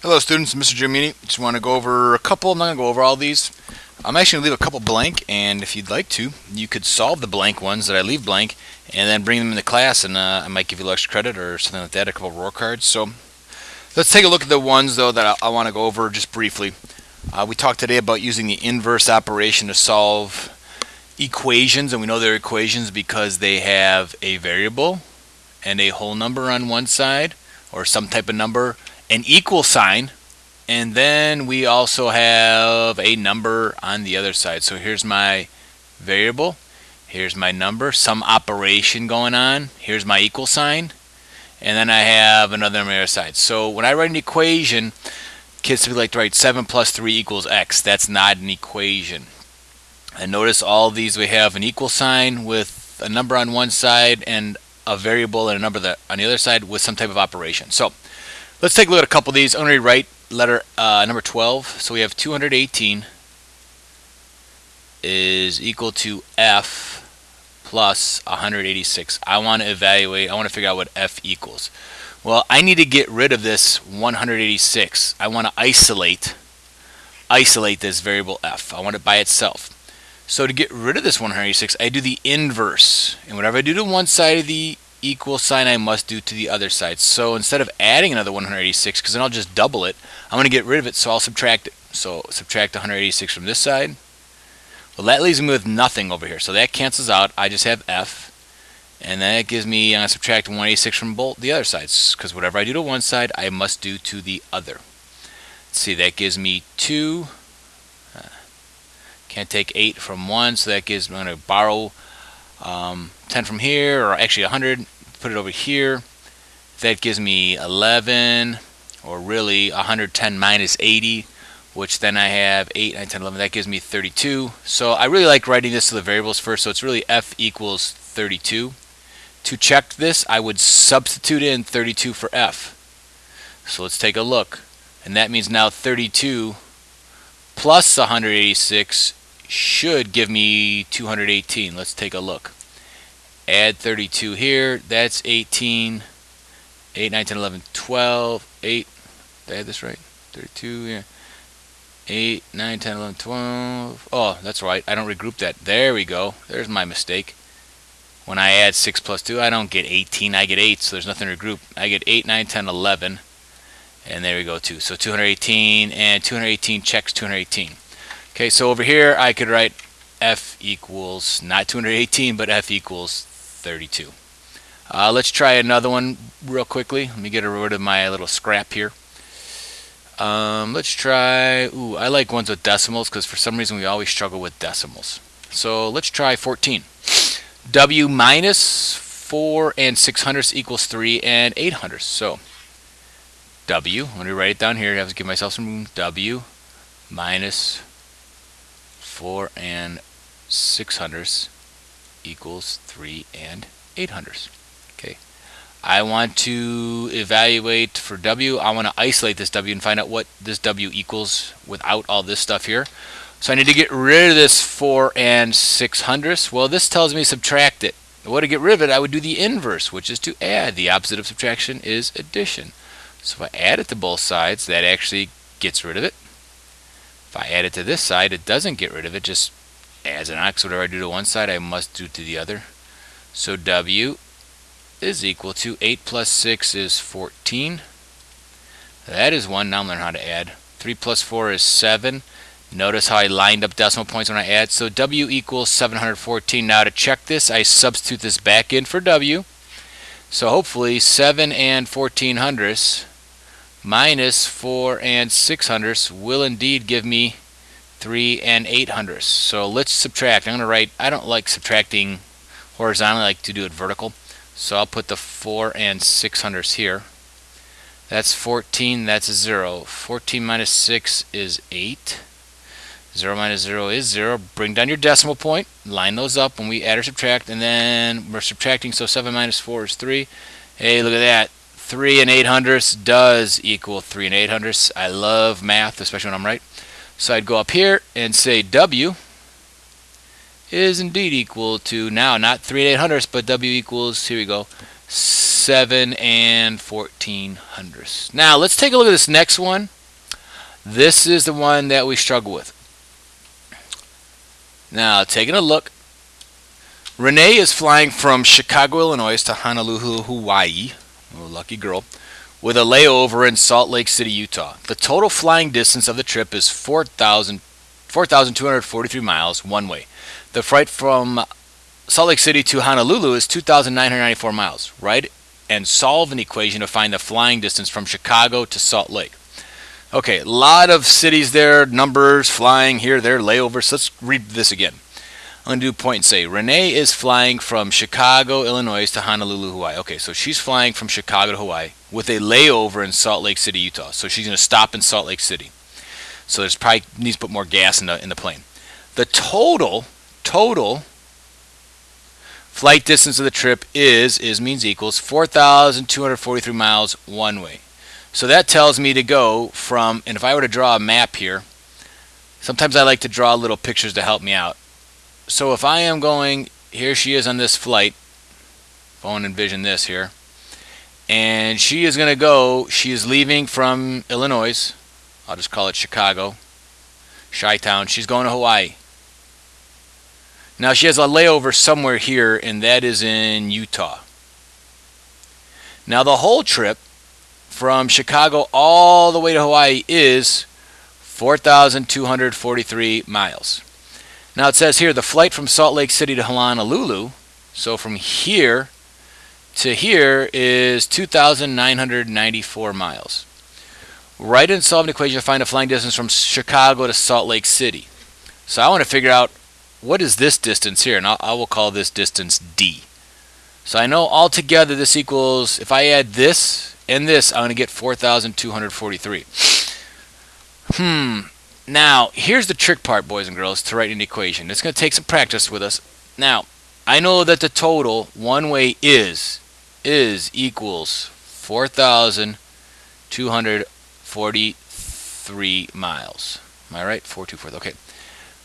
Hello students, Mr. Giomini. Just want to go over a couple. I'm not going to go over all these. I'm actually going to leave a couple blank, and if you'd like to, you could solve the blank ones that I leave blank and then bring them into class, and I might give you a little extra credit or something like that, a couple roar cards. So let's take a look at the ones, though, that I want to go over just briefly. We talked today about using the inverse operation to solve equations, and we know they're equations because they have a variable and a whole number on one side, or some type of number, an equal sign, and then we also have a number on the other side. So here's my variable, here's my number, some operation going on, here's my equal sign, and then I have another number on the other side. So when I write an equation, kids typically like to write 7 plus 3 equals x. That's not an equation. And notice all these, we have an equal sign with a number on one side and a variable and a number on the other side with some type of operation. So let's take a look at a couple of these. I'm going to rewrite letter number 12. So we have 218 is equal to f plus 186. I want to figure out what f equals. Well, I need to get rid of this 186. I want to isolate this variable f. I want it by itself. So to get rid of this 186, I do the inverse. And whatever I do to one side of the equal sign, I must do to the other side. So instead of adding another 186, because then I'll just double it, I'm going to get rid of it, so I'll subtract it. So subtract 186 from this side. Well, that leaves me with nothing over here. So that cancels out. I just have f. And then it gives me, I'm going to subtract 186 from both the other sides, because whatever I do to one side, I must do to the other. Let's see, that gives me 2. Can't take 8 from 1, so that gives me, I'm going to borrow 10 from here, or actually 100, put it over here. That gives me 11, or really 110 minus 80, which then I have 8, 9, 10, 11. That gives me 32. So I really like writing this to the variables first, so it's really f equals 32. To check this, I would substitute in 32 for f. So let's take a look. And that means now 32 plus 186 should give me 218. Let's take a look. Add 32 here. That's 18. 8, 9, 10, 11, 12. 8. Did I add this right? 32, yeah. 8, 9, 10, 11, 12. Oh, that's right. I don't regroup that. There we go. There's my mistake. When I add 6 plus 2, I don't get 18. I get 8, so there's nothing to regroup. I get 8, 9, 10, 11. And there we go, too. So 218, and 218 checks 218. Okay, so over here I could write f equals, not 218, but f equals 32. Let's try another one real quickly. Let me get rid of my little scrap here. Let's try, I like ones with decimals because for some reason we always struggle with decimals. So let's try 14. W minus 4 and 600 equals 3 and 800. So W, I'm going to write it down here. I have to give myself some room. W minus 4 and 600 equals 3 and 800. Okay. I want to evaluate for W. I want to isolate this W and find out what this W equals without all this stuff here. So I need to get rid of this 4 and 600. Well, this tells me subtract it. Well, to get rid of it, I would do the inverse, which is to add. The opposite of subtraction is addition. So if I add it to both sides, that actually gets rid of it. If I add it to this side, it doesn't get rid of it, just adds an ox. Whatever I do to one side, I must do to the other. So W is equal to 8 plus 6 is 14. That is 1. Now I'm learning how to add. 3 plus 4 is 7. Notice how I lined up decimal points when I add. So W equals 714. Now to check this, I substitute this back in for W. So hopefully 7 and 1400 minus 4 and 600 will indeed give me 3 and 800. So let's subtract. I'm going to write, I don't like subtracting horizontally, I like to do it vertical. So I'll put the 4 and 600 here. That's 14, that's a 0. 14 minus 6 is 8. 0 minus 0 is 0. Bring down your decimal point, line those up when we add or subtract, and then we're subtracting, so 7 minus 4 is 3. Hey, look at that. 3 and 800 does equal 3 and 800. I love math, especially when I'm right. So I'd go up here and say W is indeed equal to, now not 3 and 800, but W equals, here we go, 7 and 14/100. Now let's take a look at this next one. This is the one that we struggle with. Now taking a look, Renee is flying from Chicago, Illinois to Honolulu, Hawaii. Oh, lucky girl. With a layover in Salt Lake City, Utah. The total flying distance of the trip is 4,243 miles one way. The flight from Salt Lake City to Honolulu is 2,994 miles. Write and solve an equation to find the flying distance from Chicago to Salt Lake. Okay, a lot of cities there, numbers, flying here, there, layovers. Let's read this again. I'm going to do point and say, Renee is flying from Chicago, Illinois to Honolulu, Hawaii. Okay, so she's flying from Chicago to Hawaii with a layover in Salt Lake City, Utah. So she's going to stop in Salt Lake City. So there's probably needs to put more gas in the plane. The total flight distance of the trip means equals 4,243 miles one way. So that tells me to go from, and if I were to draw a map here, sometimes I like to draw little pictures to help me out. So if I am going, here she is on this flight, if I want to envision this here, and she is going to go, she is leaving from Illinois, I'll just call it Chicago, Chi-Town, she's going to Hawaii. Now she has a layover somewhere here, and that is in Utah. Now the whole trip from Chicago all the way to Hawaii is 4,243 miles. Now it says here the flight from Salt Lake City to Honolulu, so from here to here is 2,994 miles. Write and solve an equation to find the flying distance from Chicago to Salt Lake City. So I want to figure out what is this distance here, and I will call this distance D. So I know altogether this equals, if I add this and this, I'm going to get 4,243. Now, here's the trick part, boys and girls, to write an equation. It's going to take some practice with us. Now, I know that the total one way is equals 4,243 miles. Am I right? 4,243. Okay.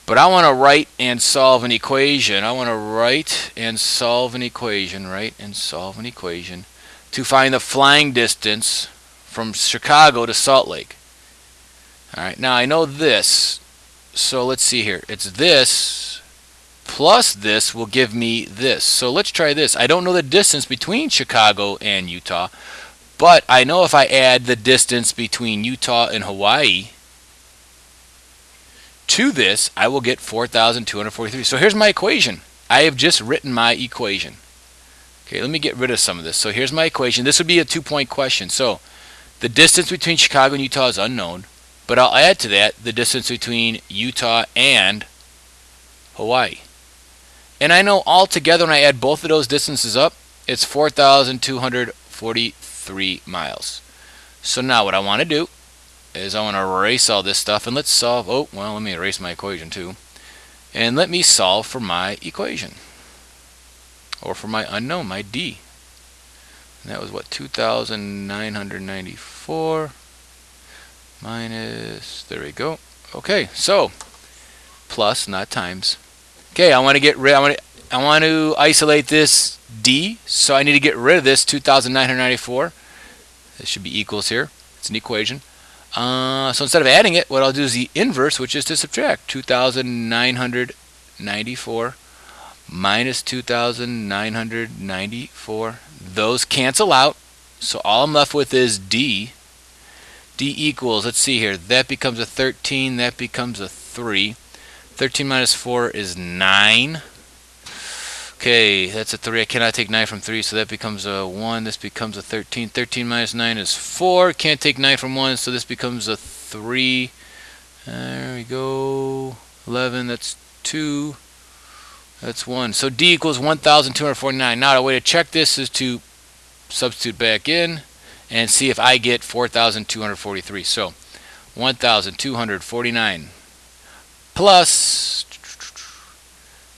But I want to write and solve an equation. Write and solve an equation to find the flying distance from Chicago to Salt Lake. Alright, now I know this, so let's see here. It's this plus this will give me this. So let's try this. I don't know the distance between Chicago and Utah, but I know if I add the distance between Utah and Hawaii to this, I will get 4,243. So here's my equation. I have just written my equation. Okay, let me get rid of some of this. So here's my equation. This would be a 2-point question. So the distance between Chicago and Utah is unknown, but I'll add to that the distance between Utah and Hawaii. And I know altogether when I add both of those distances up, it's 4,243 miles. So now what I want to do is I want to erase all this stuff, and let's solve, let me erase my equation too. And let me solve for my equation, or for my unknown, my D. And that was what, 2,994 minus, there we go. Okay, so plus, not times. Okay, I want to get rid, I want to isolate this D, so I need to get rid of this 2,994. This should be equals here. It's an equation. So instead of adding it, what I'll do is the inverse, which is to subtract 2,994 minus 2,994. Those cancel out, so all I'm left with is D. D equals, let's see here, that becomes a 13, that becomes a 3. 13 minus 4 is 9. Okay, that's a 3. I cannot take 9 from 3, so that becomes a 1. This becomes a 13. 13 minus 9 is 4. Can't take 9 from 1, so this becomes a 3. There we go. 11, that's 2. That's 1. So D equals 1,249. Now the way to check this is to substitute back in and see if I get 4,243. So 1,249 plus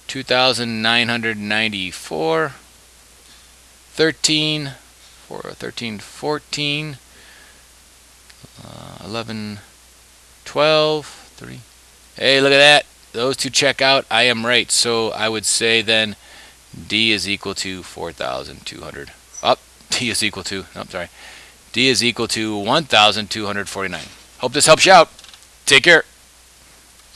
2,994, 13, 14, 11, 12, 3. Hey, look at that. Those two check out. I am right. So I would say then D is equal to 4,200. D is equal to, oh, sorry. D is equal to 1,249. Hope this helps you out. Take care.